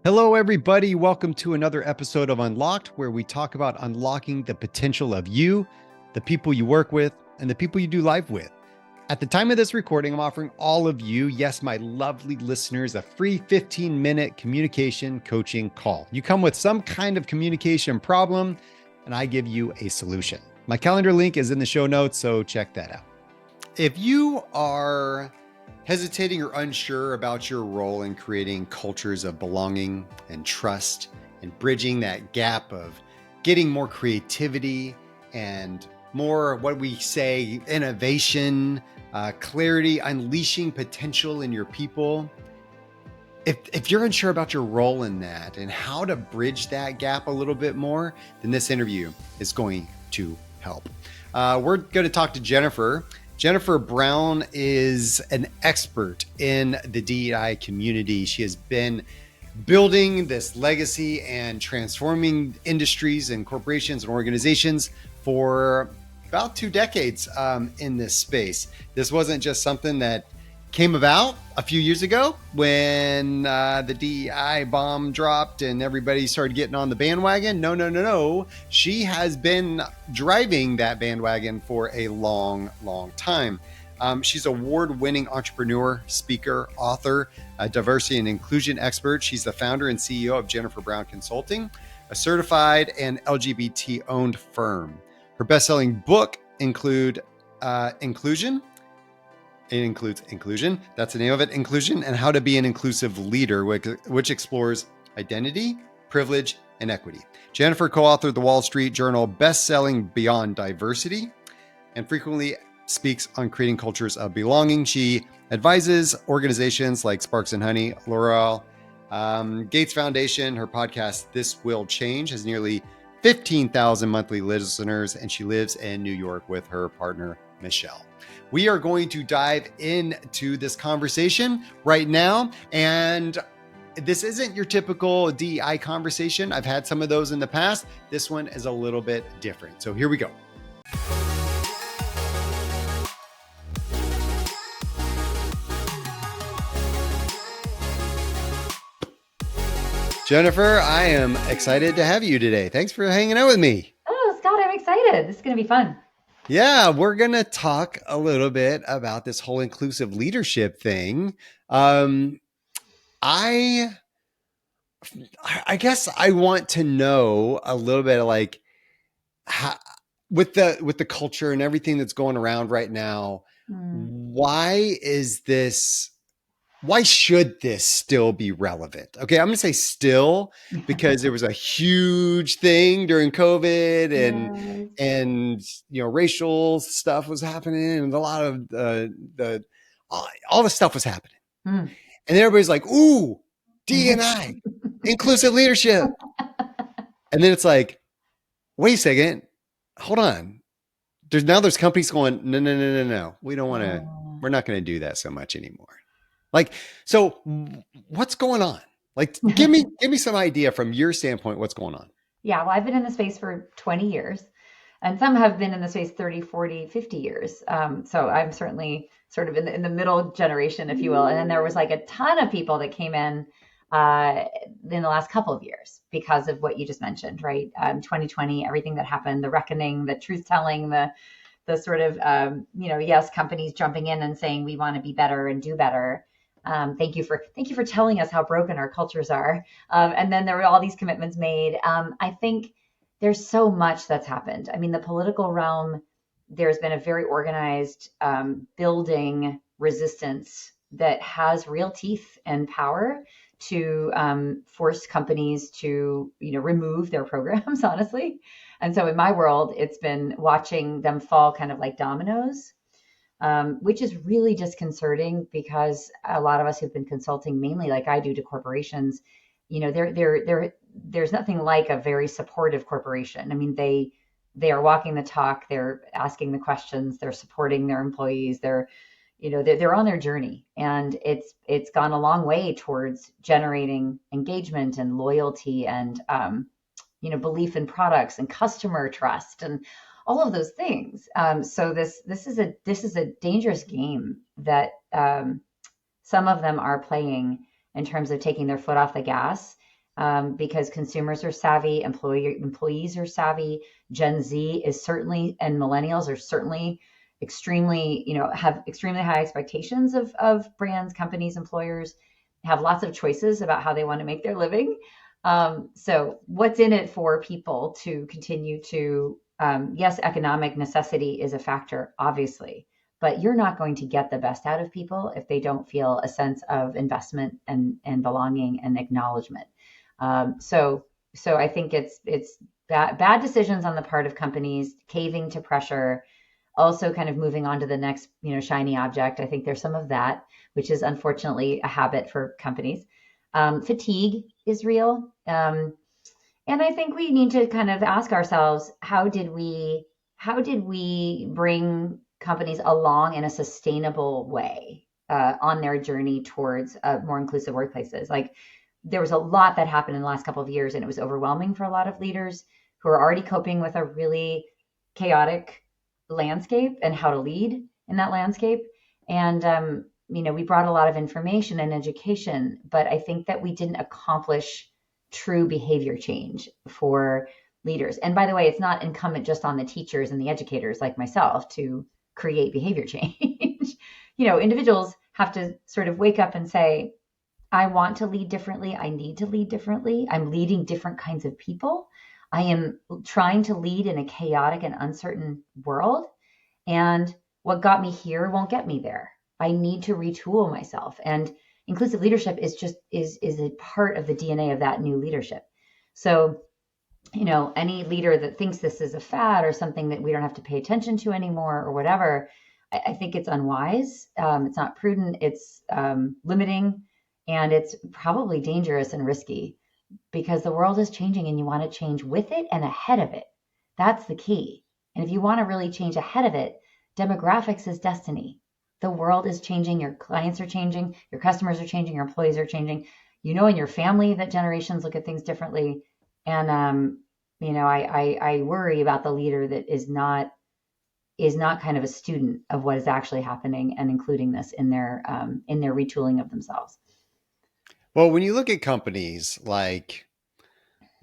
Hello, everybody. Welcome to another episode of Unlocked, where we talk about unlocking the potential of you, the people you work with, and the people you do life with. At the time of this recording, I'm offering all of you, yes, my lovely listeners, a free 15-minute communication coaching call. You come with some kind of communication problem, and I give you a solution. My calendar link is in the show notes, so check that out. If you are hesitating or unsure about your role in creating cultures of belonging and trust and bridging that gap of getting more creativity and more, what we say, innovation, clarity, unleashing potential in your people. If you're unsure about your role in that and how to bridge that gap a little bit more, then this interview is going to help. We're going to talk to Jennifer. Jennifer Brown is an expert in the DEI community. She has been building this legacy and transforming industries and corporations and organizations for about 2 decades in this space. This wasn't just something that came about a few years ago when the DEI bomb dropped and everybody started getting on the bandwagon. No. She has been driving that bandwagon for a long time. She's an award-winning entrepreneur, speaker, author, a diversity and inclusion expert. She's the founder and CEO of Jennifer Brown Consulting, a certified and LGBT-owned firm. Her best-selling book includes Inclusion. It includes Inclusion. That's the name of it. Inclusion and How to Be an Inclusive Leader, which explores identity, privilege, and equity. Jennifer co-authored the Wall Street Journal bestselling Beyond Diversity and frequently speaks on creating cultures of belonging. She advises organizations like Sparks and Honey, L'Oreal, Gates Foundation. Her podcast, This Will Change, has nearly 15,000 monthly listeners, and she lives in New York with her partner, Michelle. We are going to dive into this conversation right now. And this isn't your typical DEI conversation. I've had some of those in the past. This one is a little bit different. So here we go. Jennifer, I am excited to have you today. Thanks for hanging out with me. Oh, Scott, I'm excited. This is going to be fun. Yeah, we're going to talk a little bit about this whole inclusive leadership thing. I guess I want to know a little bit of like how, with the culture and everything that's going around right now, why should this still be relevant? Okay, I'm going to say still because there was a huge thing during COVID and racial stuff was happening and a lot of all the stuff was happening. And everybody's like, ooh, D&I, inclusive leadership. And then it's like, wait a second, hold on. There's companies going, no. We don't want to, we're not going to do that so much anymore. Like, so what's going on? Like, give me some idea from your standpoint, what's going on? Yeah, well, I've been in the space for 20 years and some have been in the space 30, 40, 50 years. So I'm certainly sort of in the middle generation, if you will. And then there was like a ton of people that came in the last couple of years because of what you just mentioned, right? 2020, everything that happened, the reckoning, the truth telling, the sort of, yes, companies jumping in and saying, we want to be better and do better. Thank you for telling us how broken our cultures are. And then there were all these commitments made. I think there's so much that's happened. I mean, the political realm, there's been a very organized building resistance that has real teeth and power to force companies to, remove their programs, honestly. And so in my world, it's been watching them fall kind of like dominoes. Which is really disconcerting because a lot of us who've been consulting mainly like I do to corporations, there's nothing like a very supportive corporation. I mean, they are walking the talk, they're asking the questions, they're supporting their employees, they're on their journey, and it's gone a long way towards generating engagement and loyalty and belief in products and customer trust and all of those things. So this is a dangerous game that some of them are playing in terms of taking their foot off the gas because consumers are savvy, employees are savvy. Gen Z is certainly, and millennials are certainly extremely, have extremely high expectations of brands, companies, employers, have lots of choices about how they want to make their living. So what's in it for people to continue to, yes, economic necessity is a factor, obviously, but you're not going to get the best out of people if they don't feel a sense of investment and belonging and acknowledgement. So I think it's bad decisions on the part of companies, caving to pressure, also kind of moving on to the next, shiny object. I think there's some of that, which is unfortunately a habit for companies. Fatigue is real. And I think we need to kind of ask ourselves, how did we bring companies along in a sustainable way on their journey towards more inclusive workplaces? Like, there was a lot that happened in the last couple of years, and it was overwhelming for a lot of leaders who are already coping with a really chaotic landscape and how to lead in that landscape. And we brought a lot of information and education, but I think that we didn't accomplish true behavior change for leaders. And by the way, it's not incumbent just on the teachers and the educators like myself to create behavior change. Individuals have to sort of wake up and say, I want to lead differently. I need to lead differently. I'm leading different kinds of people. I am trying to lead in a chaotic and uncertain world. And what got me here won't get me there. I need to retool myself. And inclusive leadership is a part of the DNA of that new leadership. So, any leader that thinks this is a fad or something that we don't have to pay attention to anymore or whatever, I think it's unwise. It's not prudent. It's limiting. And it's probably dangerous and risky because the world is changing and you want to change with it and ahead of it. That's the key. And if you want to really change ahead of it, demographics is destiny. The world is changing. Your clients are changing. Your customers are changing. Your employees are changing. In your family that generations look at things differently. And, I worry about the leader that is not kind of a student of what is actually happening and including this in their retooling of themselves. Well, when you look at companies like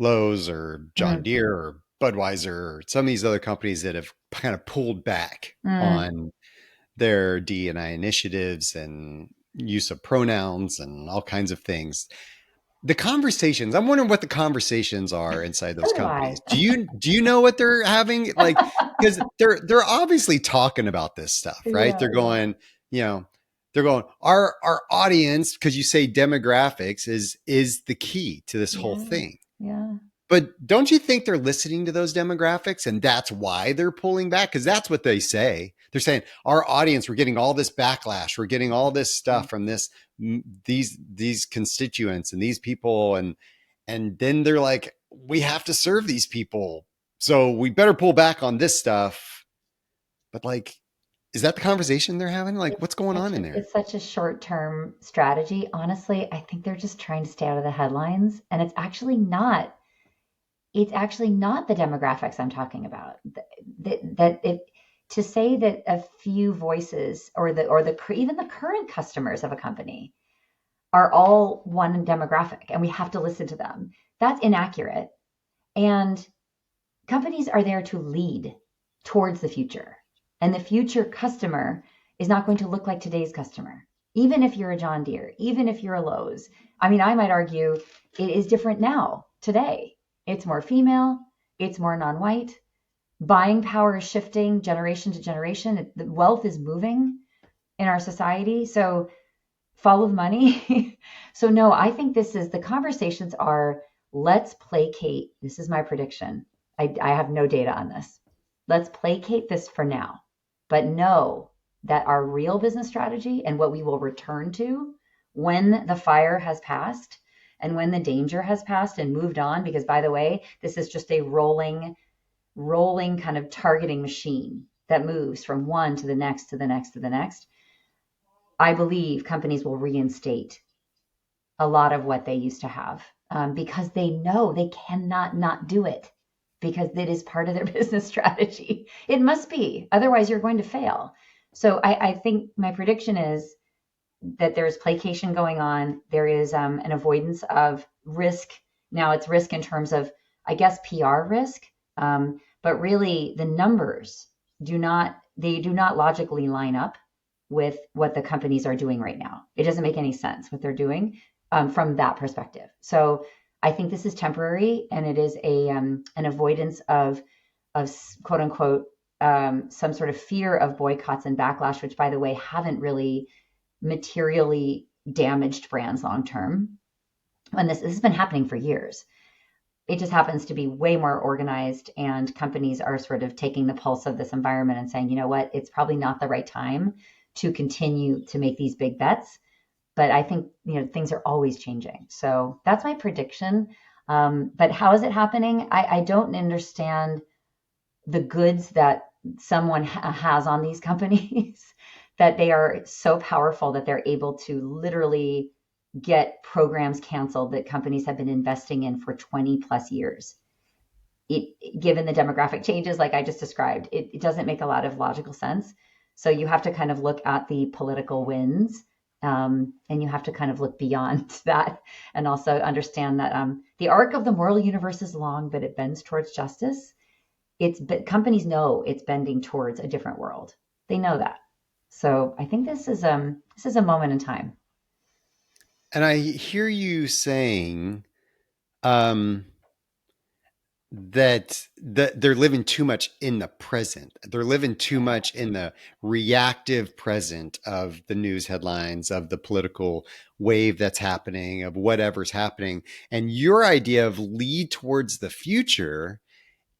Lowe's or John Deere or Budweiser or some of these other companies that have kind of pulled back on their D&I initiatives and use of pronouns and all kinds of things, the conversations, I'm wondering what the conversations are inside those companies. Do you know what they're having? Like, because they're obviously talking about this stuff, right? They're going, our audience, because you say demographics is the key to this whole thing. Yeah. But don't you think they're listening to those demographics and that's why they're pulling back? Because that's what they say. They're saying our audience, we're getting all this backlash. We're getting all this stuff from these constituents and these people. And then they're like, we have to serve these people. So we better pull back on this stuff. But like, is that the conversation they're having? Like, what's going on in there? It's such a short-term strategy. Honestly, I think they're just trying to stay out of the headlines. And it's actually not the demographics I'm talking about. To say that a few voices or even the current customers of a company are all one demographic and we have to listen to them, that's inaccurate. And companies are there to lead towards the future. And the future customer is not going to look like today's customer, even if you're a John Deere, even if you're a Lowe's. I mean, I might argue it is different now, today. It's more female, it's more non-white. Buying power is shifting generation to generation. The wealth is moving in our society. So follow the money. So no, I think the conversations are, let's placate. This is my prediction. I have no data on this. Let's placate this for now, but know that our real business strategy and what we will return to when the fire has passed and when the danger has passed and moved on, because by the way, this is just a rolling kind of targeting machine that moves from one to the next, to the next, to the next. I believe companies will reinstate a lot of what they used to have because they know they cannot not do it because it is part of their business strategy. It must be, otherwise you're going to fail. So I think my prediction is that there's placation going on. There is an avoidance of risk Now it's risk in terms of, I guess, PR risk, but really the numbers they do not logically line up with what the companies are doing right now. It doesn't make any sense what they're doing from that perspective. So I think this is temporary, and it is an avoidance of quote unquote some sort of fear of boycotts and backlash, which, by the way, haven't really materially damaged brands long term. And this has been happening for years. It just happens to be way more organized, and companies are sort of taking the pulse of this environment and saying, you know what, it's probably not the right time to continue to make these big bets. But I think, things are always changing. So that's my prediction. But how is it happening? I don't understand the goods that someone has on these companies that they are so powerful that they're able to literally get programs canceled that companies have been investing in for 20 plus years. Given the demographic changes, like I just described, it doesn't make a lot of logical sense. So you have to kind of look at the political wins, and you have to kind of look beyond that, and also understand that the arc of the moral universe is long, but it bends towards justice. Companies know it's bending towards a different world. They know that. So I think this is a moment in time. And I hear you saying um, that they're living too much in the present. They're living too much in the reactive present of the news headlines, of the political wave that's happening, of whatever's happening. And your idea of lead towards the future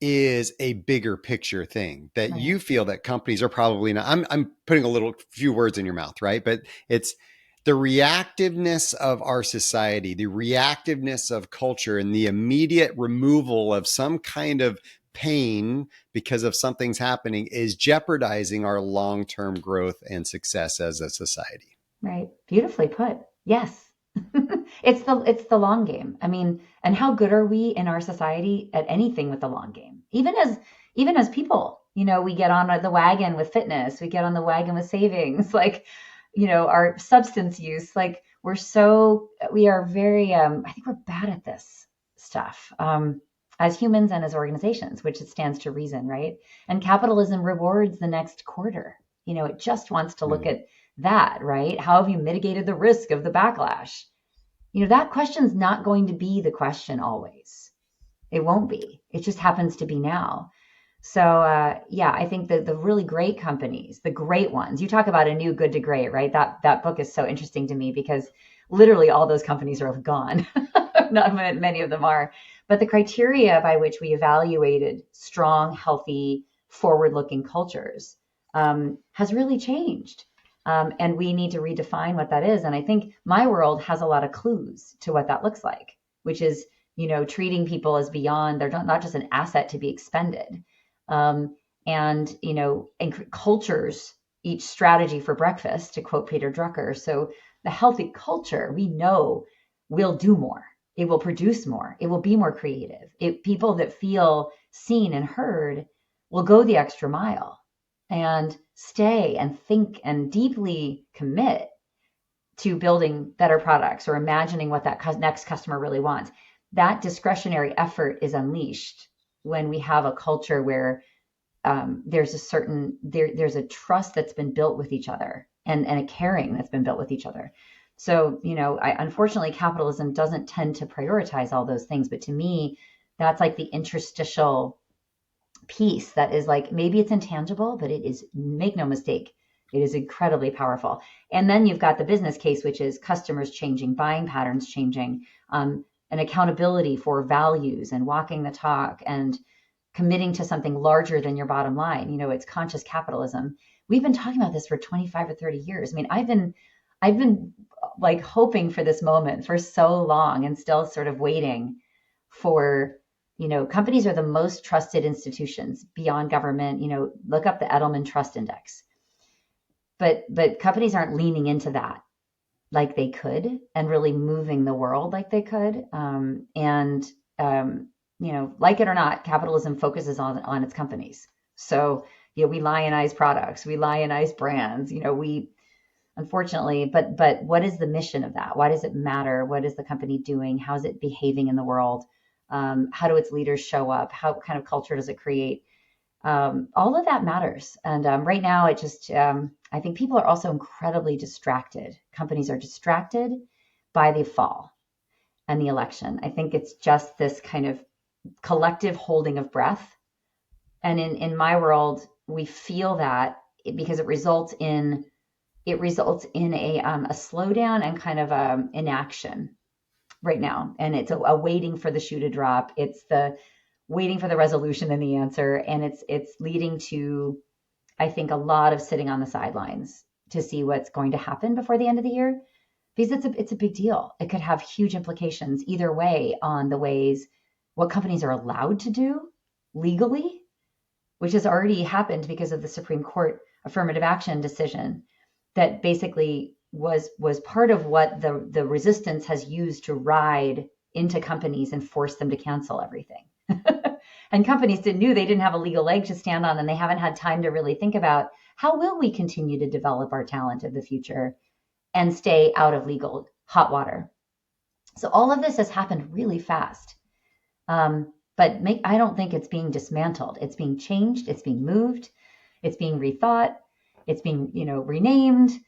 is a bigger picture thing that Right. you feel that companies are probably not. I'm putting a little few words in your mouth, right? But it's the reactiveness of our society, the reactiveness of culture, and the immediate removal of some kind of pain because of something's happening is jeopardizing our long-term growth and success as a society. Right. Beautifully put. Yes. It's the long game. I mean, and how good are we in our society at anything with the long game? Even as people, we get on the wagon with fitness, we get on the wagon with savings, like, our substance use, like we are very I think we're bad at this stuff. As humans and as organizations, which it stands to reason, right? And capitalism rewards the next quarter. It just wants to look at that, right? How have you mitigated the risk of the backlash? That question's not going to be the question always. It won't be. It just happens to be now. So yeah, I think the really great companies, the great ones, you talk about a new good to great, right? That book is so interesting to me because literally all those companies are gone. Not many of them are. But the criteria by which we evaluated strong, healthy, forward-looking cultures has really changed. And we need to redefine what that is. And I think my world has a lot of clues to what that looks like, which is, treating people as beyond, they're not just an asset to be expended. And cultures each strategy for breakfast, to quote Peter Drucker. So the healthy culture, we know, will do more. It will produce more. It will be more creative. People that feel seen and heard will go the extra mile and stay and think and deeply commit to building better products or imagining what that next customer really wants. That discretionary effort is unleashed when we have a culture where there's a trust that's been built with each other and a caring that's been built with each other. So, unfortunately, capitalism doesn't tend to prioritize all those things. But to me, that's like the interstitial piece that is like, maybe it's intangible, but it is, make no mistake, it is incredibly powerful. And then you've got the business case, which is customers changing, buying patterns changing, and accountability for values and walking the talk and committing to something larger than your bottom line. It's conscious capitalism. We've been talking about this for 25 or 30 years. I mean, I've been like hoping for this moment for so long and still sort of waiting for, companies are the most trusted institutions beyond government. Look up the Edelman Trust Index. But companies aren't leaning into that like they could and really moving the world like they could. Like it or not, capitalism focuses on its companies. So, we lionize products, we lionize brands, unfortunately. But what is the mission of that? Why does it matter? What is the company doing? How is it behaving in the world? How do its leaders show up? How kind of culture does it create? All of that matters. And right now, I think people are also incredibly distracted. Companies are distracted by the fall and the election. I think it's just this kind of collective holding of breath. And in my world, we feel that because it results in a slowdown and kind of inaction right now. And it's a waiting for the shoe to drop. It's the waiting for the resolution and the answer. And it's leading to, I think, a lot of sitting on the sidelines to see what's going to happen before the end of the year, because it's a big deal. It could have huge implications either way on the ways what companies are allowed to do legally, which has already happened because of the Supreme Court affirmative action decision that basically was part of what the resistance has used to ride into companies and force them to cancel everything. And companies knew they didn't have a legal leg to stand on, and they haven't had time to really think about how will we continue to develop our talent of the future and stay out of legal hot water. So all of this has happened really fast. But I don't think it's being dismantled. It's being changed. It's being moved. It's being rethought. It's being, renamed.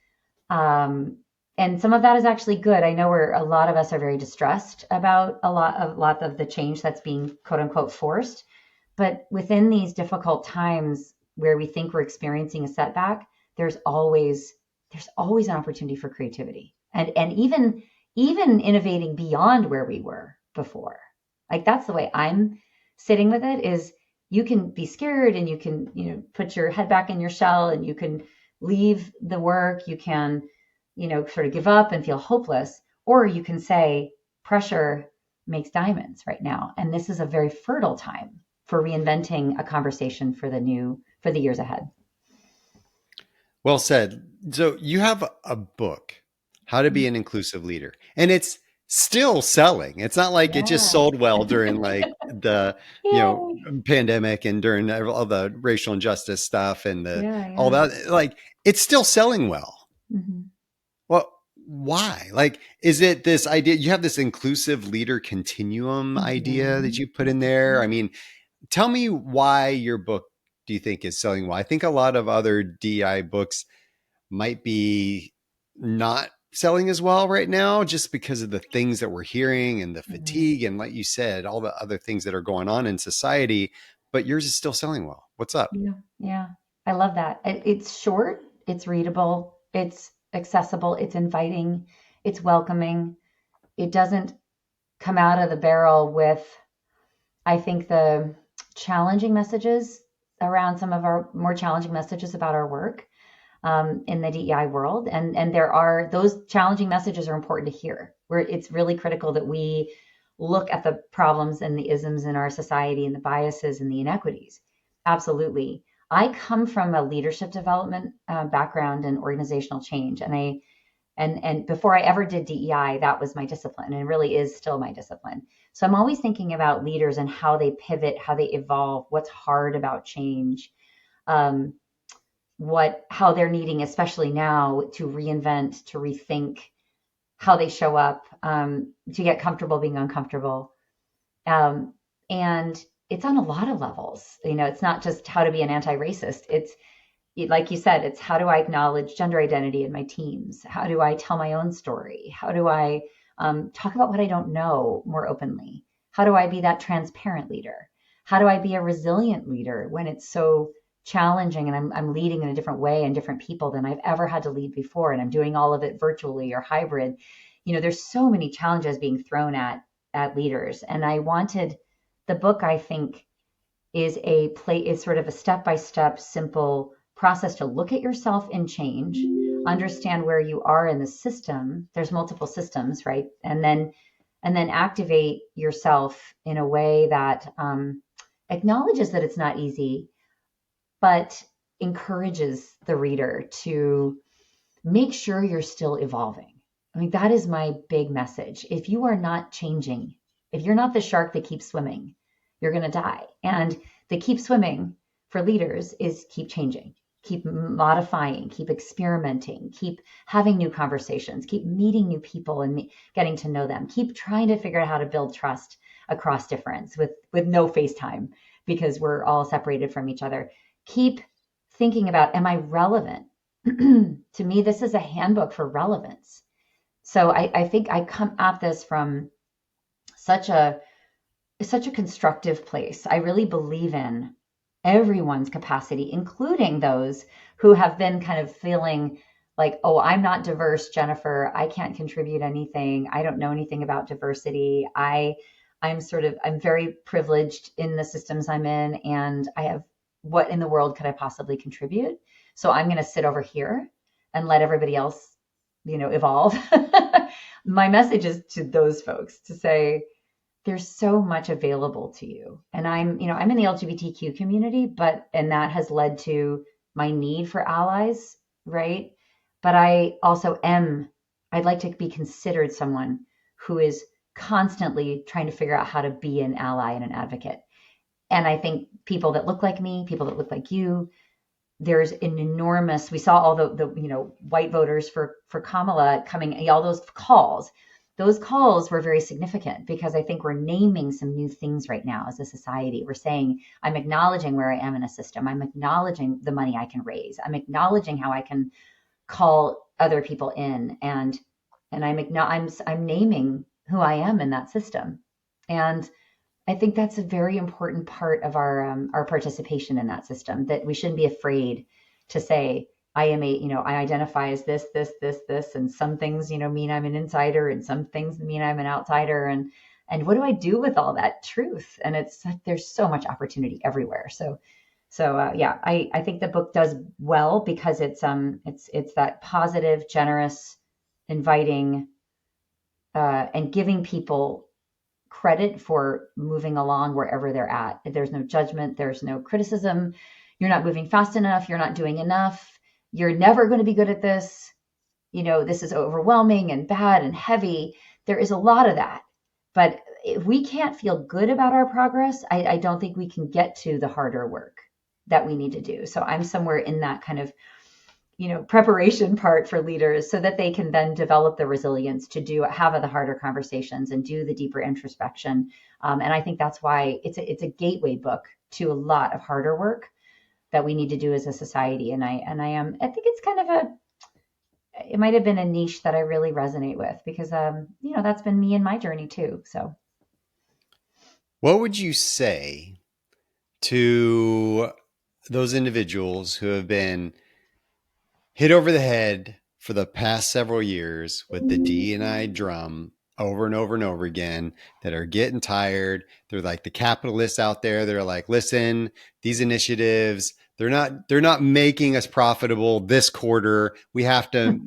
And some of that is actually good. I know a lot of us are very distressed about a lot of the change that's being quote unquote forced. But within these difficult times where we think we're experiencing a setback, there's always an opportunity for creativity and even innovating beyond where we were before. Like that's the way I'm sitting with it, is you can be scared and you can, put your head back in your shell and you can leave the work. You can, sort of give up and feel hopeless, or you can say pressure makes diamonds right now. And this is a very fertile time for reinventing a conversation for the years ahead. Well said. So you have a book, How to Be an Inclusive Leader, and it's still selling. It's not like it just sold well during like the, pandemic and during all the racial injustice stuff and all that. Like it's still selling well. Mm-hmm. Well, why? Like, is it this idea? You have this inclusive leader continuum idea that you put in there. I mean, tell me why your book do you think is selling well? I think a lot of other DEI books might be not selling as well right now just because of the things that we're hearing and the fatigue and, like you said, all the other things that are going on in society, but yours is still selling well. What's up? Yeah. I love that. It's short, it's readable, it's accessible, it's inviting, it's welcoming. It doesn't come out of the barrel with, I think, the challenging messages around some of our more challenging messages about our work in the DEI world. And there are, those challenging messages are important to hear, where it's really critical that we look at the problems and the isms in our society and the biases and the inequities. Absolutely. I come from a leadership development background and organizational change. And before I ever did DEI, that was my discipline, and it really is still my discipline. So I'm always thinking about leaders and how they pivot, how they evolve, what's hard about change, how they're needing, especially now, to reinvent, to rethink how they show up, to get comfortable being uncomfortable. And it's on a lot of levels. It's not just how to be an anti-racist. It's, like you said, it's how do I acknowledge gender identity in my teams? How do I tell my own story? How do I talk about what I don't know more openly? How do I be that transparent leader? How do I be a resilient leader when it's so challenging and I'm leading in a different way and different people than I've ever had to lead before, and I'm doing all of it virtually or hybrid? There's so many challenges being thrown at leaders, and I wanted the book, I think, is sort of a step-by-step simple process to look at yourself in change, understand where you are in the system. There's multiple systems, right? And then activate yourself in a way that acknowledges that it's not easy, but encourages the reader to make sure you're still evolving. I mean, that is my big message. If you are not changing, if you're not the shark that keeps swimming, you're going to die. And the keep swimming for leaders is keep changing. keep modifying, keep experimenting, keep having new conversations, keep meeting new people and getting to know them, keep trying to figure out how to build trust across difference with no FaceTime because we're all separated from each other. Keep thinking about, am I relevant? To me, this is a handbook for relevance. So I think I come at this from such a constructive place. I really believe in everyone's capacity, including those who have been kind of feeling like, oh, I'm not diverse, Jennifer. I can't contribute anything. I don't know anything about diversity. I'm very privileged in the systems I'm in, and I have, what in the world could I possibly contribute? So I'm going to sit over here and let everybody else, evolve. My message is to those folks to say, there's so much available to you. And I'm in the LGBTQ community, and that has led to my need for allies, right? But I also I'd like to be considered someone who is constantly trying to figure out how to be an ally and an advocate. And I think people that look like me, people that look like you, there's an enormous, we saw all the white voters for Kamala coming, all those calls. Those calls were very significant because I think we're naming some new things right now as a society. We're saying, I'm acknowledging where I am in a system. I'm acknowledging the money I can raise. I'm acknowledging how I can call other people in, and I'm naming who I am in that system. And I think that's a very important part of our participation in that system, that we shouldn't be afraid to say, I am I identify as this, and some things, mean I'm an insider, and some things mean I'm an outsider. And what do I do with all that truth? And there's so much opportunity everywhere. So yeah, I think the book does well because it's that positive, generous, inviting, and giving people credit for moving along wherever they're at. There's no judgment. There's no criticism. You're not moving fast enough. You're not doing enough. You're never going to be good at this. This is overwhelming and bad and heavy. There is a lot of that. But if we can't feel good about our progress, I don't think we can get to the harder work that we need to do. So I'm somewhere in that kind of, preparation part for leaders so that they can then develop the resilience to have the harder conversations and do the deeper introspection. And I think that's why it's a gateway book to a lot of harder work that we need to do as a society. And I think it's kind of it might have been a niche that I really resonate with because, that's been me in my journey too. So what would you say to those individuals who have been hit over the head for the past several years with the DEI drum over and over and over again, that are getting tired? They're like the capitalists out there. They're like, listen, these initiatives, they're not making us profitable this quarter. We have to,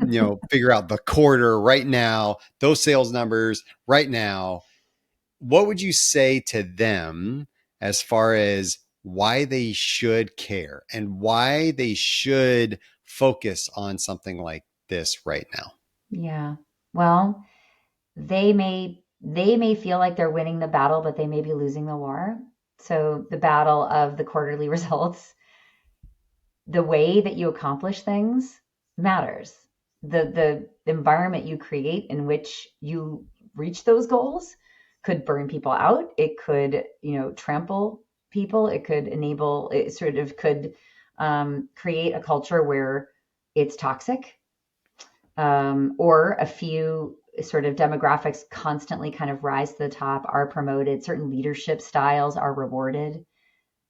figure out the quarter right now, those sales numbers right now. What would you say to them as far as why they should care and why they should focus on something like this right now? yeah, well, they may feel like they're winning the battle, but they may be losing the war. So the battle of the quarterly results, the way that you accomplish things matters. The environment you create in which you reach those goals could burn people out. It could, trample people. It could create a culture where it's toxic, or a few sort of demographics constantly kind of rise to the top, are promoted. Certain leadership styles are rewarded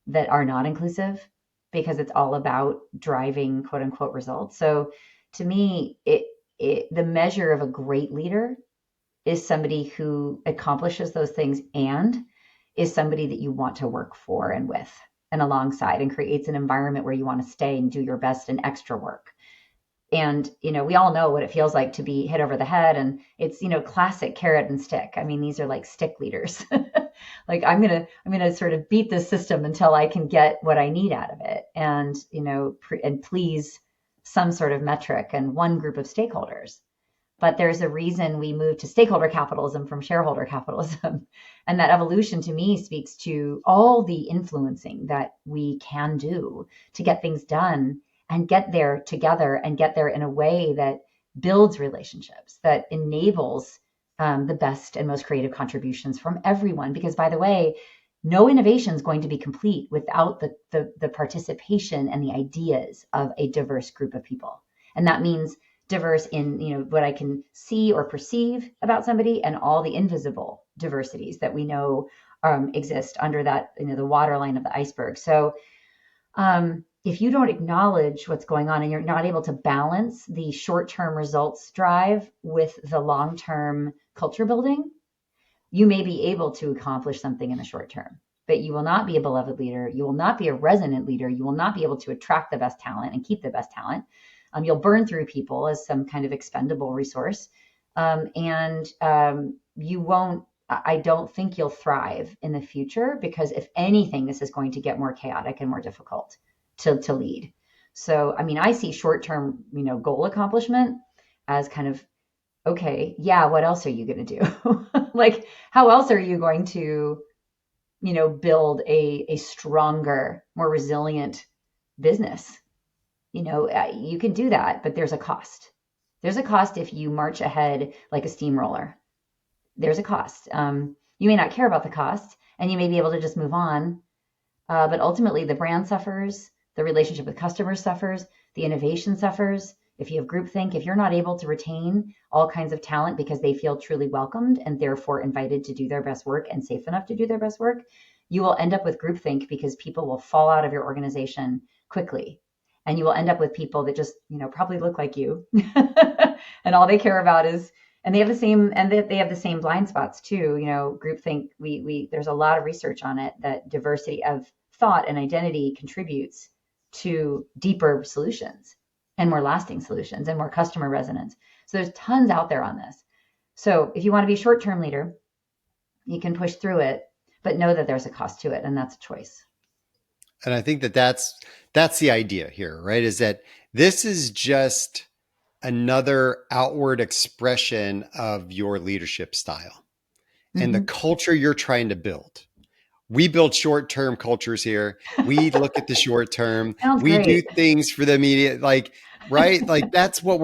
that are not inclusive because it's all about driving quote unquote results. So to me, the measure of a great leader is somebody who accomplishes those things and is somebody that you want to work for and with and alongside, and creates an environment where you want to stay and do your best and extra work. And, we all know what it feels like to be hit over the head, and it's, classic carrot and stick. I mean, these are like stick leaders. Like, I'm going to sort of beat this system until I can get what I need out of it. And, and please some sort of metric and one group of stakeholders. But there's a reason we moved to stakeholder capitalism from shareholder capitalism. And that evolution to me speaks to all the influencing that we can do to get things done and get there together and get there in a way that builds relationships, that enables the best and most creative contributions from everyone. Because, by the way, no innovation is going to be complete without the participation and the ideas of a diverse group of people. And that means diverse in, what I can see or perceive about somebody, and all the invisible diversities that we know exist under that, the waterline of the iceberg. So if you don't acknowledge what's going on and you're not able to balance the short-term results drive with the long-term culture building, you may be able to accomplish something in the short term, but you will not be a beloved leader. You will not be a resonant leader. You will not be able to attract the best talent and keep the best talent. You'll burn through people as some kind of expendable resource. You won't, I don't think you'll thrive in the future, because if anything, this is going to get more chaotic and more difficult to lead. So, I see short-term, goal accomplishment as kind of, okay, yeah, what else are you going to do? Like, how else are you going to, build a stronger, more resilient business? You can do that, but there's a cost. There's a cost if you march ahead like a steamroller. There's a cost. You may not care about the cost, and you may be able to just move on. But ultimately, the brand suffers, the relationship with customers suffers, the innovation suffers. If you have groupthink, if you're not able to retain all kinds of talent because they feel truly welcomed and therefore invited to do their best work and safe enough to do their best work, you will end up with groupthink, because people will fall out of your organization quickly. And you will end up with people that just, probably look like you. And all they care about is, and they have the same blind spots too. Groupthink, there's a lot of research on it, that diversity of thought and identity contributes to deeper solutions and more lasting solutions and more customer resonance. So there's tons out there on this. So if you want to be a short-term leader, you can push through it, but know that there's a cost to it, and that's a choice. And I think that's the idea here, right? Is that this is just another outward expression of your leadership style and the culture you're trying to build. We build short-term cultures here. We look at the short term. Sounds We great. do things for the immediate, right? Like that's what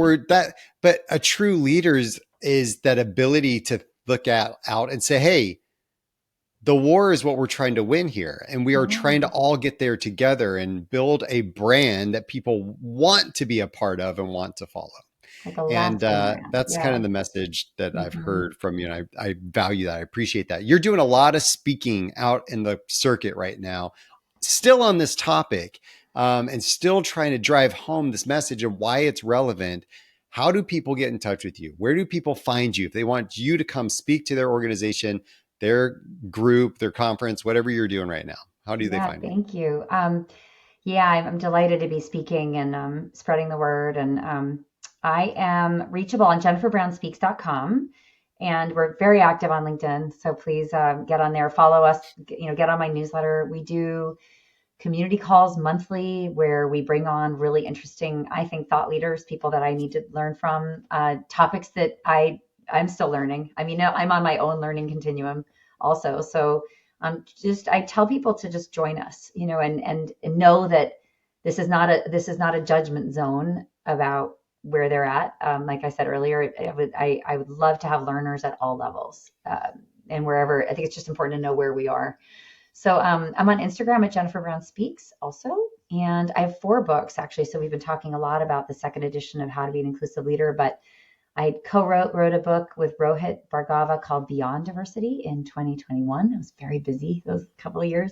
but a true leader is that ability to look out and say, hey, the war is what we're trying to win here. And we are trying to all get there together and build a brand that people want to be a part of and want to follow. Like a And lasting brand. that's Yeah. kind of the message that I've heard from you. And I value that. I appreciate that. You're doing a lot of speaking out in the circuit right now, still on this topic, and still trying to drive home this message of why it's relevant. How do people get in touch with you? Where do people find you if they want you to come speak to their organization, their group, their conference, whatever you're doing right now? How do they find you? Thank you. I'm delighted to be speaking and spreading the word. And I am reachable on jenniferbrownspeaks.com, and we're very active on LinkedIn. So please get on there, follow us, get on my newsletter. We do community calls monthly where we bring on really interesting, I think, thought leaders, people that I need to learn from, topics that I'm still learning. I'm on my own learning continuum also. So I tell people to just join us, and know that this is not a judgment zone about where they're at. Like I said earlier, I would love to have learners at all levels, and wherever. I think it's just important to know where we are. So I'm on Instagram at Jennifer Brown Speaks also, and I have 4 books actually. So we've been talking a lot about the second edition of How to Be an Inclusive Leader, but I wrote a book with Rohit Bhargava called Beyond Diversity in 2021. I was very busy those couple of years.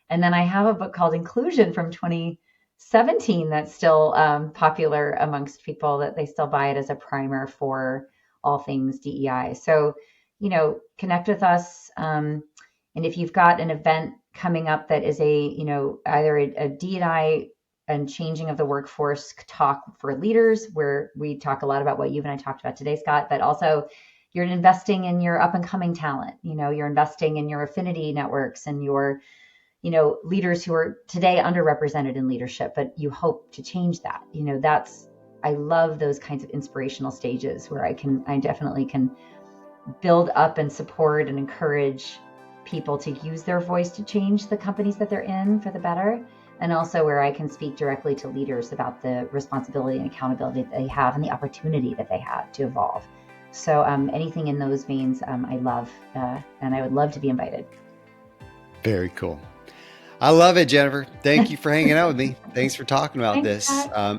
And then I have a book called Inclusion from 2017 that's still popular amongst people, that they still buy it as a primer for all things DEI. So, connect with us. And if you've got an event coming up that is either a DEI and changing of the workforce talk for leaders, where we talk a lot about what you and I talked about today, Scott, but also you're investing in your up and coming talent. You're investing in your affinity networks and your, leaders who are today underrepresented in leadership, but you hope to change that. I love those kinds of inspirational stages where I definitely can build up and support and encourage people to use their voice to change the companies that they're in for the better. and also where I can speak directly to leaders about the responsibility and accountability that they have and the opportunity that they have to evolve. So anything in those veins, I love, and I would love to be invited. Very cool. I love it, Jennifer. Thank you for hanging out with me. Thanks for talking about this.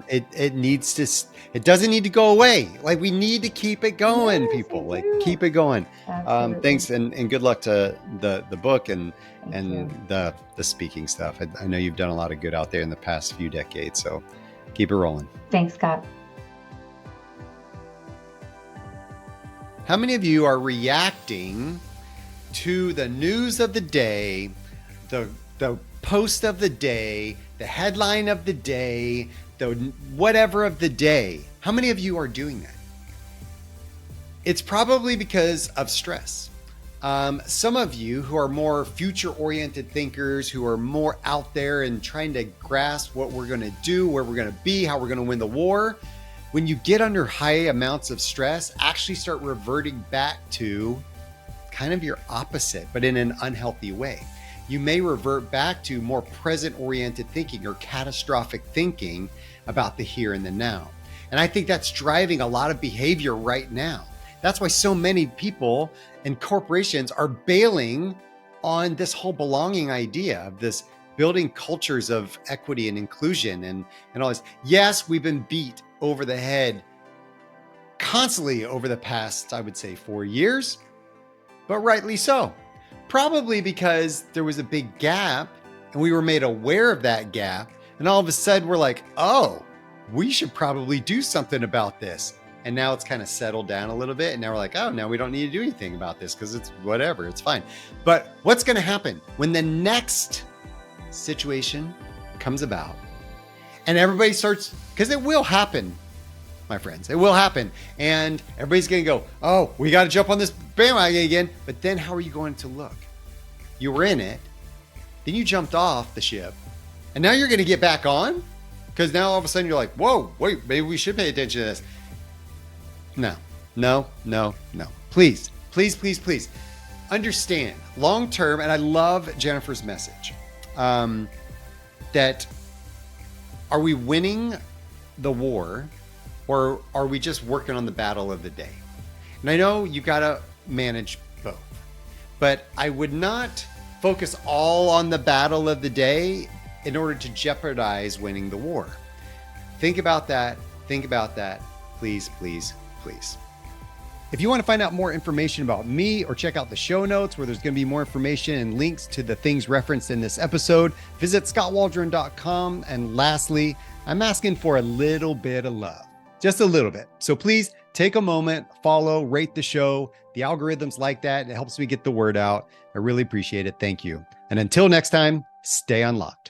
It doesn't need to go away. Like, we need to keep it going, people. Like, keep it going. Thanks, and good luck to the book and the speaking stuff. I know you've done a lot of good out there in the past few decades, so keep it rolling. Thanks, Scott. How many of you are reacting to the news of the day, the post of the day, the headline of the day, the whatever of the day? How many of you are doing that? It's probably because of stress. Some of you who are more future-oriented thinkers, who are more out there and trying to grasp what we're going to do, where we're going to be, how we're going to win the war, when you get under high amounts of stress, actually start reverting back to kind of your opposite, but in an unhealthy way. You may revert back to more present-oriented thinking or catastrophic thinking about the here and the now. And I think that's driving a lot of behavior right now. That's why so many people and corporations are bailing on this whole belonging idea of this building cultures of equity and inclusion and all this. Yes, we've been beat over the head constantly over the past, I would say, 4 years, but rightly so. Probably because there was a big gap and we were made aware of that gap. And all of a sudden we're like, oh, we should probably do something about this. And now it's kind of settled down a little bit. And now we're like, oh, now we don't need to do anything about this because it's whatever, it's fine. But what's going to happen when the next situation comes about and everybody starts, because it will happen, my friends, it will happen. And everybody's going to go, oh, we got to jump on this bandwagon again. But then how are you going to look? You were in it, then you jumped off the ship, and now you're going to get back on? Because now all of a sudden you're like, whoa, wait, maybe we should pay attention to this. No. Please understand long term, and I love Jennifer's message, that are we winning the war or are we just working on the battle of the day? And I know you got to manage both, but I would not focus all on the battle of the day in order to jeopardize winning the war. Think about that. Please. If you want to find out more information about me or check out the show notes where there's going to be more information and links to the things referenced in this episode, visit SkotWaldron.com. And lastly, I'm asking for a little bit of love, just a little bit. So please take a moment, follow, rate the show. The algorithms like that. It helps me get the word out. I really appreciate it. Thank you. And until next time, stay unlocked.